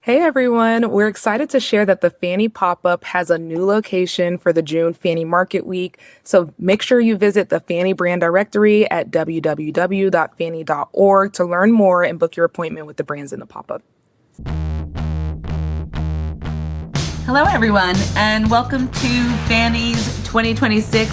Hey everyone, we're excited to share that the Fanny pop-up has a new location for the June Fanny Market Week. So make sure you visit the Fanny brand directory at www.fanny.org to learn more and book your appointment with the brands in the pop-up. Hello, everyone, and welcome to Fanny's 2026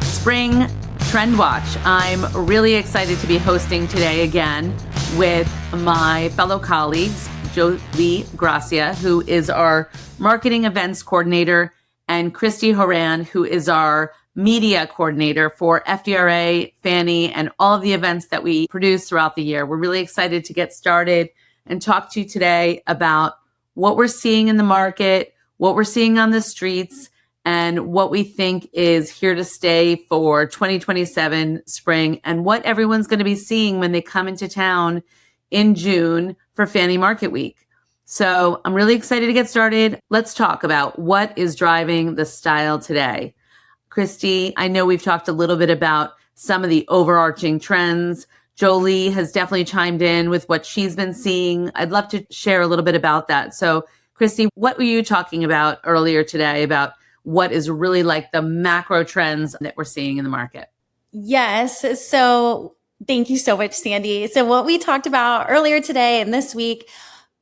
Spring Trend Watch. I'm really excited to be hosting today again with my fellow colleagues, Jolie Gracia, who is our marketing events coordinator, and Christie Horan, who is our media coordinator for FDRA, Fanny, and all of the events that we produce throughout the year. We're really excited to get started and talk to you today about what we're seeing in the market, what we're seeing on the streets, and what we think is here to stay for 2027 spring, and what everyone's going to be seeing when they come into town in June for Fanny Market Week. So I'm really excited to get started. Let's talk about what is driving the style today. Christy, I know we've talked a little bit about some of the overarching trends. Jolie has definitely chimed in with what she's been seeing. I'd love to share a little bit about that. So, Christy, what were you talking about earlier today about what is really like the macro trends that we're seeing in the market? Yes. So thank you so much, Sandy. So what we talked about earlier today and this week,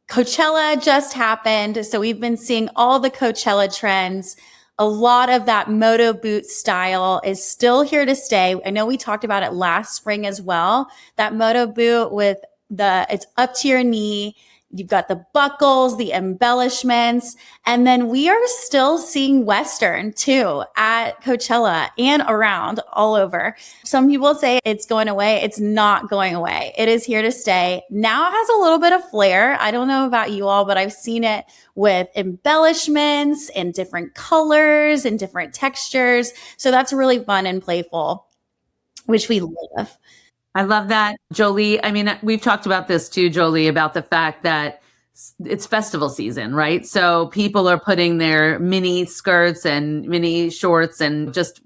Coachella just happened. So we've been seeing all the Coachella trends. A lot of that moto boot style is still here to stay. I know we talked about it last spring as well. That moto boot with it's up to your knee. You've got the buckles, the embellishments, and then we are still seeing Western too at Coachella and around all over. Some people say it's going away. It's not going away. It is here to stay. Now it has a little bit of flair. I don't know about you all, but I've seen it with embellishments and different colors and different textures. So that's really fun and playful, which we love. I love that, Jolie. I mean, we've talked about this too, Jolie, about the fact that it's festival season, right? So people are putting their mini skirts and mini shorts and just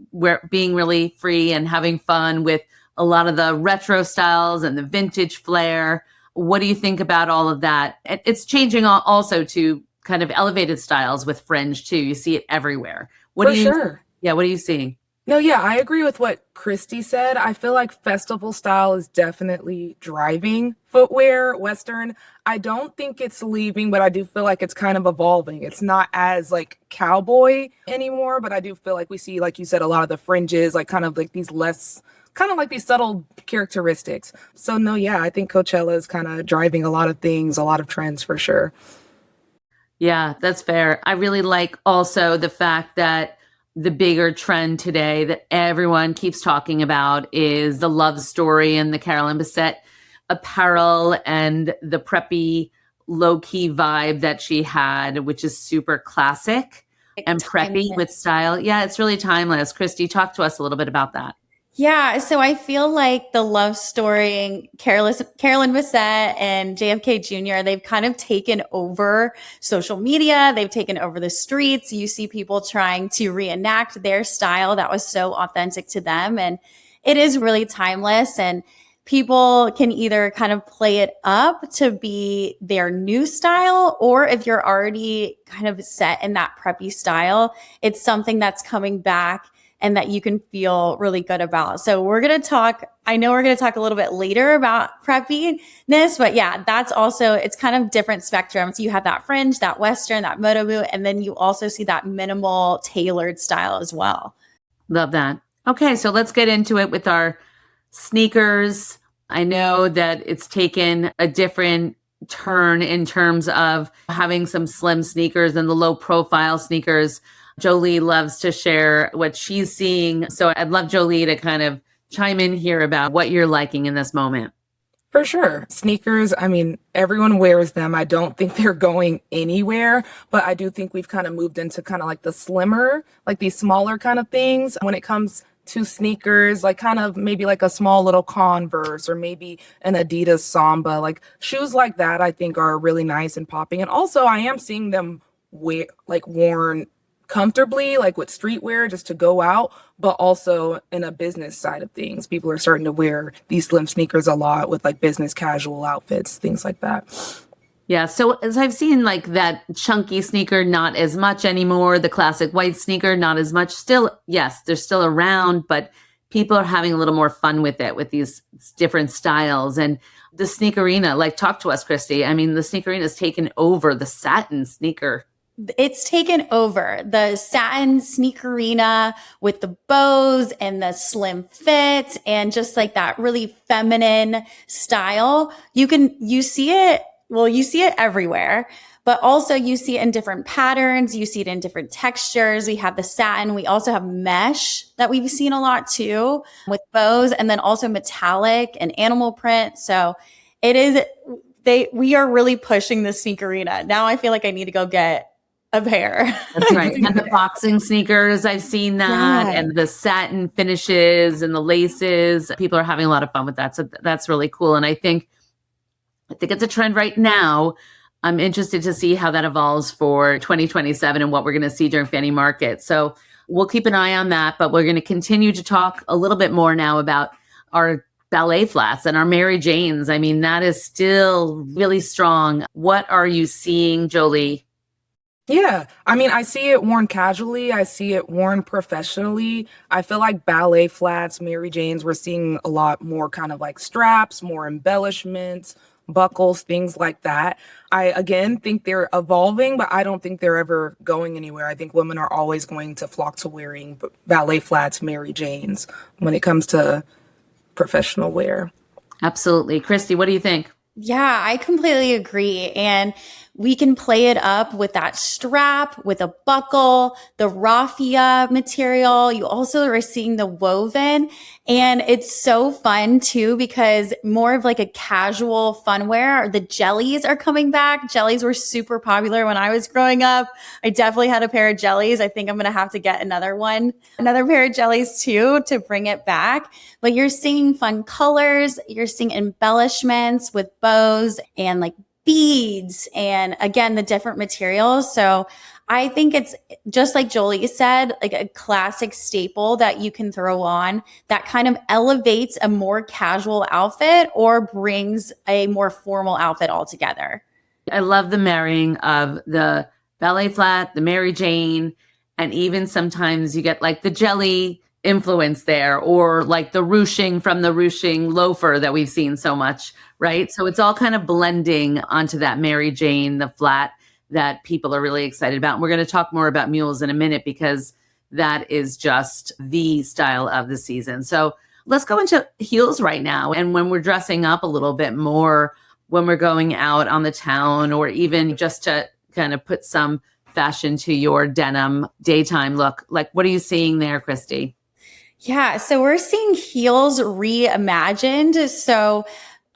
being really free and having fun with a lot of the retro styles and the vintage flair. What do you think about all of that? It's changing also to kind of elevated styles with fringe too. You see it everywhere. What are you seeing? No, yeah, I agree with what Christy said. I feel like festival style is definitely driving footwear, Western. I don't think it's leaving, but I do feel like it's kind of evolving. It's not as like cowboy anymore, but I do feel like we see, like you said, a lot of the fringes, like kind of like these less, kind of like these subtle characteristics. So no, yeah, I think Coachella is kind of driving a lot of things, a lot of trends for sure. Yeah, that's fair. I really like also the fact that the bigger trend today that everyone keeps talking about is the love story and the Carolyn Bessette apparel and the preppy low-key vibe that she had, which is super classic and preppy with style. Yeah, it's really timeless. Christy, talk to us a little bit about that. Yeah, so I feel like the love story and Carolyn Bessette and JFK Jr., they've kind of taken over social media. They've taken over the streets. You see people trying to reenact their style that was so authentic to them. And it is really timeless. And people can either kind of play it up to be their new style, or if you're already kind of set in that preppy style, it's something that's coming back and that you can feel really good about. So I know we're going to talk a little bit later about preppiness, but yeah, it's kind of different spectrum. So you have that fringe, that Western, that moto boot, and then you also see that minimal tailored style as well. Love that. Okay, so let's get into it with our sneakers. I know that it's taken a different turn in terms of having some slim sneakers and the low profile sneakers. Jolie loves to share what she's seeing. So I'd love Jolie to kind of chime in here about what you're liking in this moment. For sure. Sneakers, I mean, everyone wears them. I don't think they're going anywhere, but I do think we've kind of moved into kind of like the slimmer, like these smaller kind of things when it comes to sneakers, like kind of maybe like a small little Converse or maybe an Adidas Samba, like shoes like that, I think are really nice and popping. And also I am seeing them worn comfortably, like with streetwear just to go out, but also in a business side of things. People are starting to wear these slim sneakers a lot with like business casual outfits, things like that. Yeah. So as I've seen like that chunky sneaker, not as much anymore. The classic white sneaker, not as much. Still, yes, they're still around, but people are having a little more fun with it, with these different styles. And the sneakerina, like talk to us, Christy. I mean, the sneakerina has taken over the satin sneaker. It's taken over the satin sneakerina with the bows and the slim fit and just like that really feminine style. You see it. Well, you see it everywhere, but also you see it in different patterns. You see it in different textures. We have the satin. We also have mesh that we've seen a lot too with bows, and then also metallic and animal print. So it is, we are really pushing the sneakerina. Now I feel like I need to go get a pair. That's right. And the boxing sneakers, I've seen that, and the satin finishes and the laces. People are having a lot of fun with that. So that's really cool. And I think it's a trend right now. I'm interested to see how that evolves for 2027 and what we're going to see during Fanny Market. So we'll keep an eye on that, but we're going to continue to talk a little bit more now about our ballet flats and our Mary Janes. I mean, that is still really strong. What are you seeing, Jolie? Yeah, I mean, I see it worn casually. I see it worn professionally. I feel like ballet flats, Mary Janes, we're seeing a lot more kind of like straps, more embellishments, buckles, things like that. I, again, think they're evolving, but I don't think they're ever going anywhere. I think women are always going to flock to wearing ballet flats, Mary Janes when it comes to professional wear. Absolutely. Christy, what do you think? Yeah, I completely agree. And we can play it up with that strap, with a buckle, the raffia material. You also are seeing the woven. And it's so fun too, because more of like a casual fun wear. The jellies are coming back. Jellies were super popular when I was growing up. I definitely had a pair of jellies. I think I'm going to have to get another pair of jellies too, to bring it back. But you're seeing fun colors. You're seeing embellishments with bows and like beads and again, the different materials. So I think it's just like Jolie said, like a classic staple that you can throw on that kind of elevates a more casual outfit or brings a more formal outfit altogether. I love the marrying of the ballet flat, the Mary Jane, and even sometimes you get like the jelly influence there, or like the ruching from the ruching loafer that we've seen so much, right? So it's all kind of blending onto that Mary Jane, the flat that people are really excited about. And we're going to talk more about mules in a minute because that is just the style of the season. So let's go into heels right now. And when we're dressing up a little bit more, when we're going out on the town, or even just to kind of put some fashion to your denim daytime look, like what are you seeing there, Christy? Yeah, so we're seeing heels reimagined. So,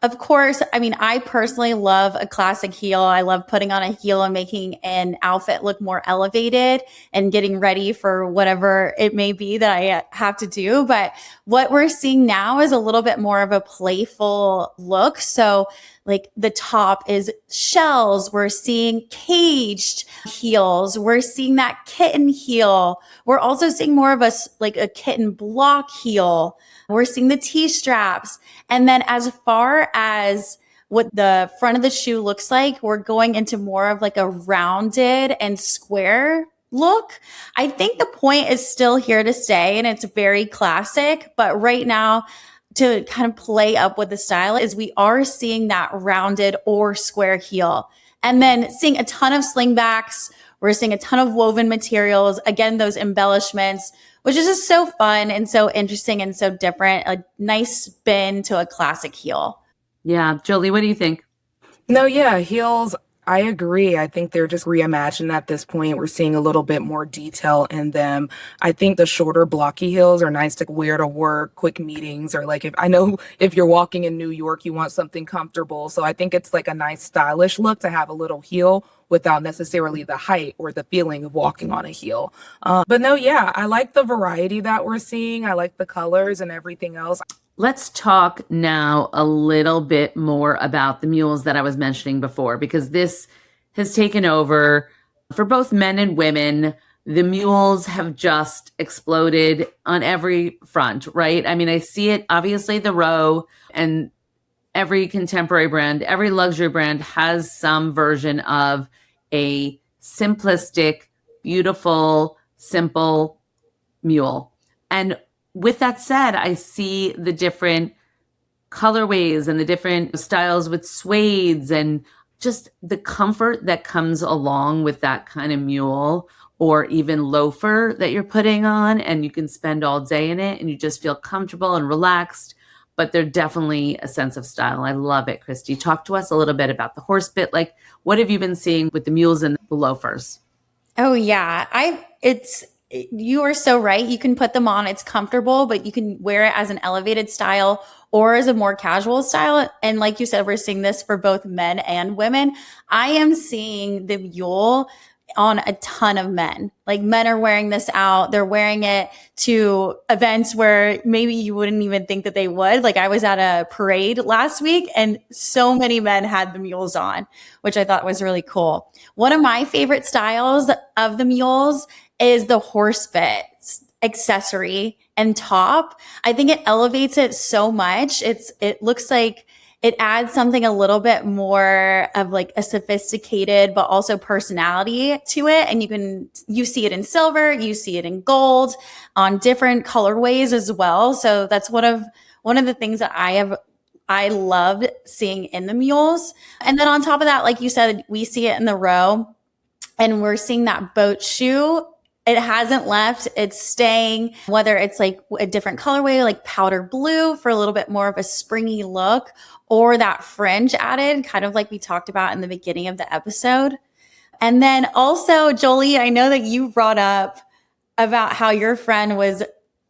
of course, I mean, I personally love a classic heel. I love putting on a heel and making an outfit look more elevated and getting ready for whatever it may be that I have to do. But what we're seeing now is a little bit more of a playful look. So, like the top is shells. We're seeing caged heels. We're seeing that kitten heel. We're also seeing more of a kitten block heel. We're seeing the T-straps. And then as far as what the front of the shoe looks like, we're going into more of like a rounded and square look. I think the point is still here to stay and it's very classic, but right now, to kind of play up with the style is we are seeing that rounded or square heel. And then seeing a ton of slingbacks. We're seeing a ton of woven materials. Again, those embellishments, which is just so fun and so interesting and so different. A nice spin to a classic heel. Yeah. Jolie, what do you think? No, yeah, heels. I agree. I think they're just reimagined at this point. We're seeing a little bit more detail in them. I think the shorter blocky heels are nice to wear to work, quick meetings, or like if you're walking in New York, you want something comfortable. So I think it's like a nice stylish look to have a little heel without necessarily the height or the feeling of walking on a heel. But no, yeah, I like the variety that we're seeing. I like the colors and everything else. Let's talk now a little bit more about the mules that I was mentioning before, because this has taken over for both men and women. The mules have just exploded on every front, right? I mean, I see it, obviously the row, and every contemporary brand, every luxury brand has some version of a simplistic, beautiful, simple mule. And with that said, I see the different colorways and the different styles with suedes and just the comfort that comes along with that kind of mule or even loafer that you're putting on, and you can spend all day in it and you just feel comfortable and relaxed. But they're definitely a sense of style. I love it. Christy, talk to us a little bit about the horse bit. Like, what have you been seeing with the mules and the loafers? Oh yeah. You are so right. You can put them on. It's comfortable, but you can wear it as an elevated style or as a more casual style. And like you said, we're seeing this for both men and women. I am seeing the mule on a ton of men. Like, men are wearing this out. They're wearing it to events where maybe you wouldn't even think that they would. Like, I was at a parade last week and so many men had the mules on, which I thought was really cool. One of my favorite styles of the mules is the horse bit accessory and top. I think it elevates it so much. It looks like it adds something a little bit more of like a sophisticated, but also personality to it. And you see it in silver, you see it in gold, on different colorways as well. So that's one of the things that I loved seeing in the mules. And then on top of that, like you said, we see it in the row, and we're seeing that boat shoe. It hasn't left. It's staying, whether it's like a different colorway, like powder blue for a little bit more of a springy look, or that fringe added, kind of like we talked about in the beginning of the episode. And then also, Jolie, I know that you brought up about how your friend was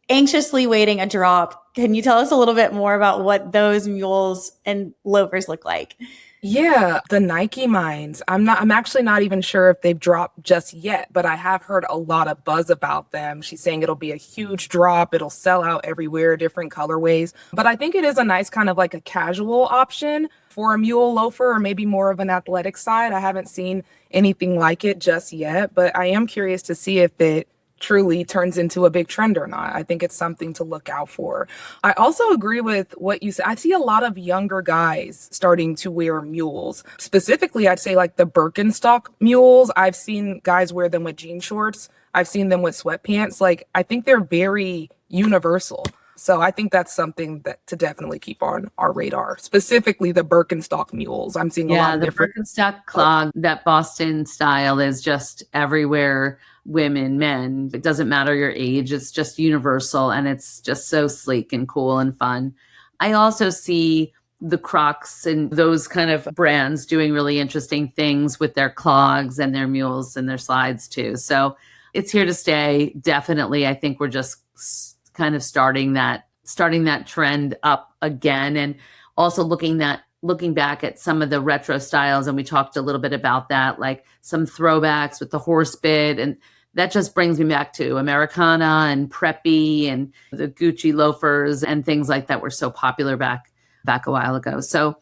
anxiously waiting a drop. Can you tell us a little bit more about what those mules and loafers look like? Yeah, the Nike Mines. I'm actually not even sure if they've dropped just yet, but I have heard a lot of buzz about them. She's saying it'll be a huge drop. It'll sell out everywhere, different colorways. But I think it is a nice kind of like a casual option for a mule loafer, or maybe more of an athletic side. I haven't seen anything like it just yet, but I am curious to see if it truly turns into a big trend or not. I think it's something to look out for. I also agree with what you said. I see a lot of younger guys starting to wear mules. Specifically, I'd say like the Birkenstock mules. I've seen guys wear them with jean shorts. I've seen them with sweatpants. Like, I think they're very universal. So I think that's something that to definitely keep on our radar, specifically the Birkenstock mules. I'm seeing a lot of different. Birkenstock clog, that Boston style is just everywhere. Women, men, it doesn't matter your age. It's just universal, and it's just so sleek and cool and fun. I also see the Crocs and those kind of brands doing really interesting things with their clogs and their mules and their slides too. So it's here to stay. Definitely. I think we're just kind of starting that trend up again, and also looking back at some of the retro styles. And we talked a little bit about that, like some throwbacks with the horse bit, and that just brings me back to Americana and preppy and the Gucci loafers and things like that were so popular back a while ago. So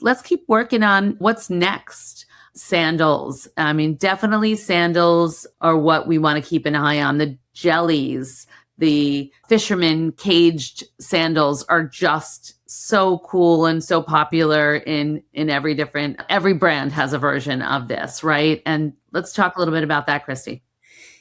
let's keep working on what's next. Sandals. I mean, definitely sandals are what we want to keep an eye on. The jellies, the fisherman caged sandals are just so cool and so popular in every brand has a version of this, right? And let's talk a little bit about that, Christy.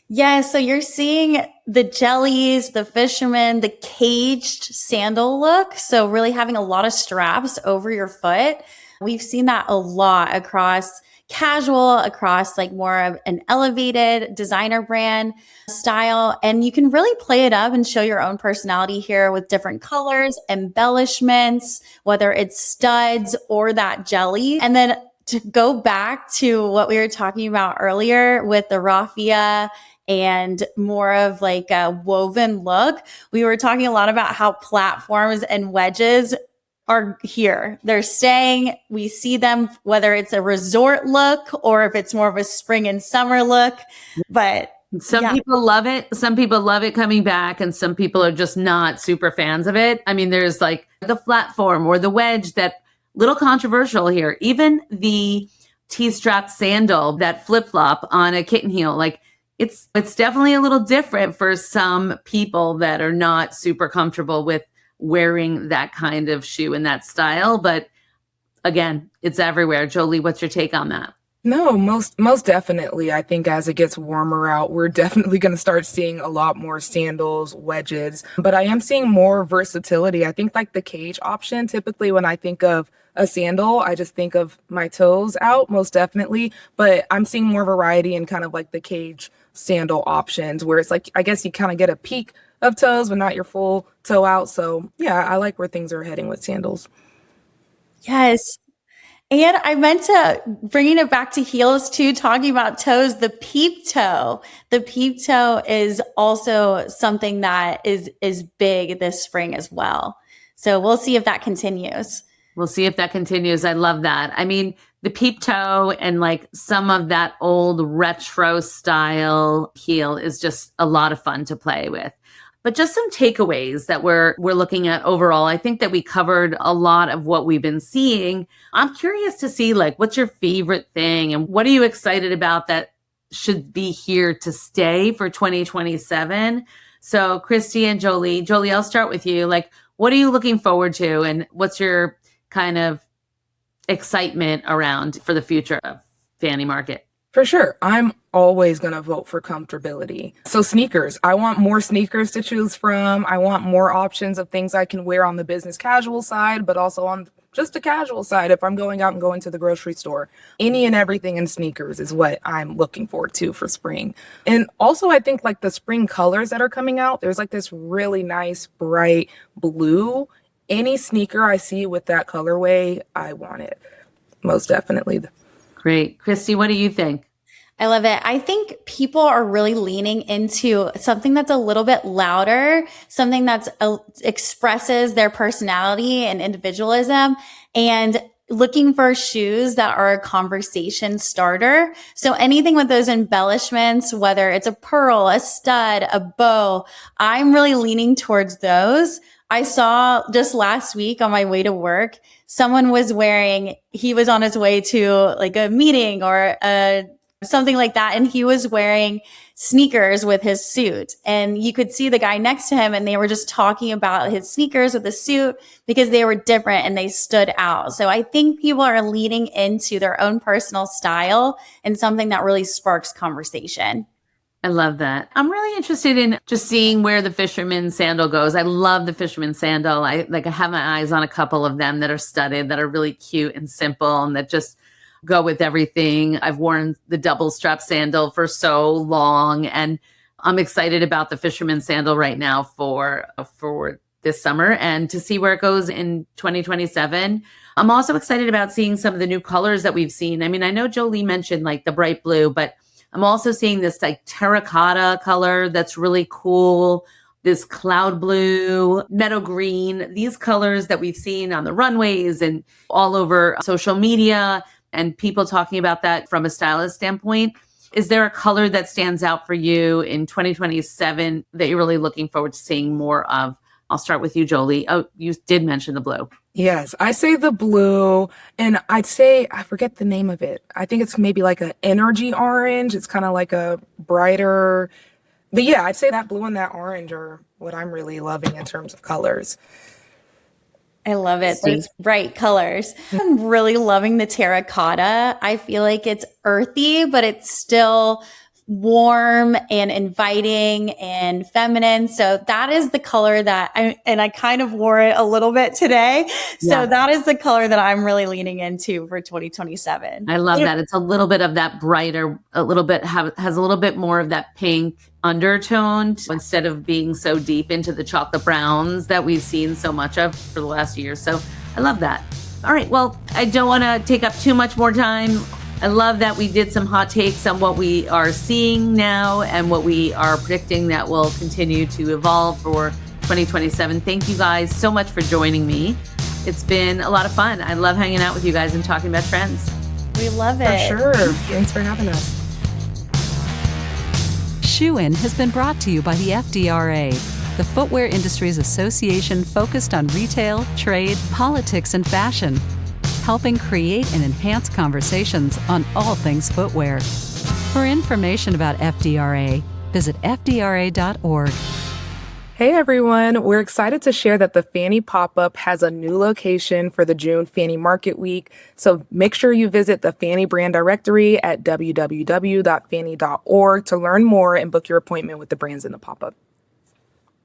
Yeah, so you're seeing the jellies, the fisherman, the caged sandal look. So really having a lot of straps over your foot. We've seen that a lot across casual, across like more of an elevated designer brand style. And you can really play it up and show your own personality here with different colors, embellishments, whether it's studs or that jelly. And then to go back to what we were talking about earlier with the raffia and more of like a woven look, we were talking a lot about how platforms and wedges are here. They're staying. We see them, whether it's a resort look or if it's more of a spring and summer look. But some people love it. Some people love it coming back, and some people are just not super fans of it. I mean, there's like the platform or the wedge, that little controversial here. Even the T-strap sandal, that flip-flop on a kitten heel, like it's definitely a little different for some people that are not super comfortable with wearing that kind of shoe in that style. But again, it's everywhere. Jolie, what's your take on that? No, most definitely. I think as it gets warmer out, we're definitely going to start seeing a lot more sandals, wedges, but I am seeing more versatility. I think like the cage option, typically when I think of a sandal, I just think of my toes out, most definitely, but I'm seeing more variety in kind of like the cage sandal options where it's like, I guess you kind of get a peak of toes, but not your full toe out. So yeah, I like where things are heading with sandals. Yes. And I meant to bringing it back to heels too, talking about toes, the peep toe. The peep toe is also something that is big this spring as well. So we'll see if that continues. We'll see if that continues. I love that. I mean, the peep toe and like some of that old retro style heel is just a lot of fun to play with. But just some takeaways that we're looking at overall. I think that we covered a lot of what we've been seeing. I'm curious to see like what's your favorite thing and what are you excited about that should be here to stay for 2027? So Christie and Jolie, I'll start with you. Like, what are you looking forward to and what's your kind of excitement around for the future of Fanny Market? For sure. I'm always going to vote for comfortability. So sneakers, I want more sneakers to choose from. I want more options of things I can wear on the business casual side, but also on just the casual side if I'm going out and going to the grocery store. Any and everything in sneakers is what I'm looking forward to for spring. And also I think like the spring colors that are coming out, there's like this really nice bright blue. Any sneaker I see with that colorway, I want it. Most definitely. Great. Christie, what do you think? I love it. I think people are really leaning into something that's a little bit louder, something that's expresses their personality and individualism, and looking for shoes that are a conversation starter. So anything with those embellishments, whether it's a pearl, a stud, a bow, I'm really leaning towards those. I saw just last week on my way to work, someone was wearing, he was on his way to like a meeting or something like that. And he was wearing sneakers with his suit. And you could see the guy next to him and they were just talking about his sneakers with the suit because they were different and they stood out. So I think people are leading into their own personal style and something that really sparks conversation. I love that. I'm really interested in just seeing where the fisherman's sandal goes. I love the fisherman's sandal. I have my eyes on a couple of them that are studded, that are really cute and simple and that just go with everything. I've worn the double strap sandal for so long and I'm excited about the fisherman's sandal right now for this summer and to see where it goes in 2027. I'm also excited about seeing some of the new colors that we've seen. I mean, I know Jolie mentioned like the bright blue, but I'm also seeing this like terracotta color that's really cool. This cloud blue, meadow green, these colors that we've seen on the runways and all over social media and people talking about that from a stylist standpoint. Is there a color that stands out for you in 2027 that you're really looking forward to seeing more of? I'll start with you, Jolie. Oh, you did mention the blue. Yes, I say the blue, and I'd say, I forget the name of it. I think it's maybe like an energy orange. It's kind of like a brighter, but yeah, I'd say that blue and that orange are what I'm really loving in terms of colors. I love it. Those bright colors. I'm really loving the terracotta. I feel like it's earthy, but it's still warm and inviting and feminine. So that is the color that I kind of wore it a little bit today. So that is the color that I'm really leaning into for 2027. I love that. It's a little bit of that brighter, a little bit has a little bit more of that pink undertone instead of being so deep into the chocolate browns that we've seen so much of for the last year. So I love that. All right. Well, I don't want to take up too much more time. I love that we did some hot takes on what we are seeing now and what we are predicting that will continue to evolve for 2027. Thank you guys so much for joining me. It's been a lot of fun. I love hanging out with you guys and talking about trends. We love it. For sure. Thanks for having us. Shoe In has been brought to you by the FDRA, the Footwear Industries Association focused on retail, trade, politics, and fashion, helping create and enhance conversations on all things footwear. For information about FDRA, visit fdra.org. Hey everyone, we're excited to share that the FFANY pop-up has a new location for the June FFANY Market Week. So make sure you visit the FFANY brand directory at www.fanny.org to learn more and book your appointment with the brands in the pop-up.